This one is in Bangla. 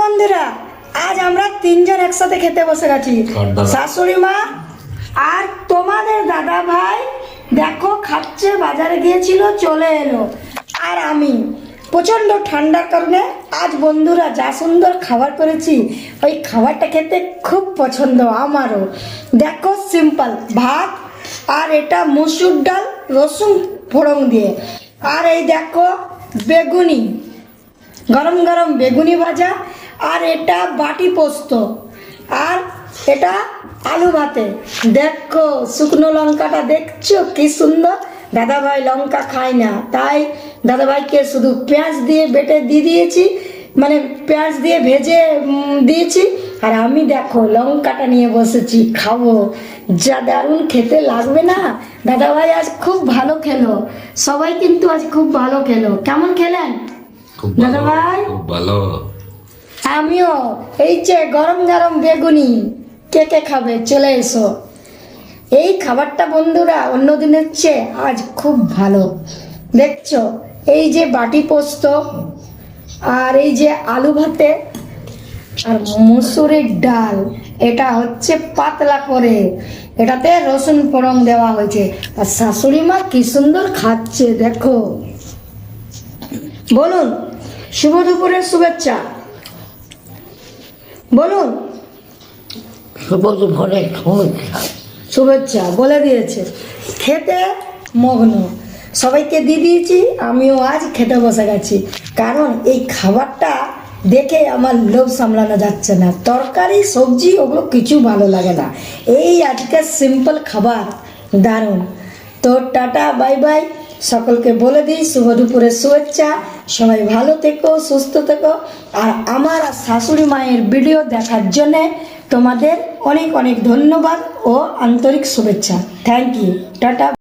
বন্ধুরা, আজ আমরা তিনজন একসাথে খেতে বসে গেছি। শাশুড়ি মা আর তোমাদের দাদা ভাই দেখো খাচ্ছে, বাজারে গিয়েছিল চলে এলো। আর আমি প্রচণ্ড ঠান্ডার কারণে আজ বন্ধুরা যা সুন্দর খাবার করেছি, ওই খাবারটা খেতে খুব পছন্দ আমারও। দেখো সিম্পল ভাত, আর এটা মসুর ডাল রসুন ফোড়ন দিয়ে, আর এই দেখো বেগুনি, গরম গরম বেগুনি ভাজা, আর এটা বাটি পোস্ত, আর এটা আলু ভাতে। দেখো শুকনো লঙ্কাটা দেখছো কি সুন্দর। দাদাভাই লঙ্কা খায় না, তাই দাদাভাইকে শুধু পেঁয়াজ দিয়ে বেটে দিয়ে দিয়েছি, মানে পেঁয়াজ দিয়ে ভেজে দিয়েছি। আর আমি দেখো লঙ্কাটা নিয়ে বসেছি, খাবো। যা দারুণ খেতে লাগবে না। দাদাভাই আজ খুব ভালো খেলো, সবাই কিন্তু আজ খুব ভালো খেলো। কেমন খেলেন দাদাভাই? খুব ভালো। আমিও। এই যে গরম গরম বেগুনি, কে কে খাবে চলে এসো। এই খাবারটা বন্ধুরা অন্য দিনের চেয়ে আজ খুব ভালো। দেখছো এই যে বাটি পোস্ত, আর এই যে আলু ভাতে, আর মুসুরির ডাল, এটা হচ্ছে পাতলা করে, এটাতে রসুন ফোড়ন দেওয়া হয়েছে। আর শাশুড়ি মা কি সুন্দর খাচ্ছে দেখো। বলুন শুভ দুপুরের শুভেচ্ছা বলুন। শুভ দুপুরের শুভেচ্ছা। শুভেচ্ছা বলে দিয়েছে, খেতে মগ্ন। সবাইকে দিয়ে দিয়েছি, আমিও আজ খেতে বসে গেছি। কারণ এই খাবারটা দেখে আমার লোভ সামলানো যাচ্ছে না। তরকারি সবজি ওগুলো কিছু ভালো লাগে না। এই আজকের সিম্পল খাবার দারুণ। তো টাটা বাই বাই, সকলকে বলে দিই শুভ দুপুরের শুভেচ্ছা। সবাই ভালো থেকো, সুস্থ থেকো। আর আমার শাশুড়ি মায়ের ভিডিও দেখার জন্যে তোমাদের অনেক অনেক ধন্যবাদ ও আন্তরিক শুভেচ্ছা। Thank you, tata.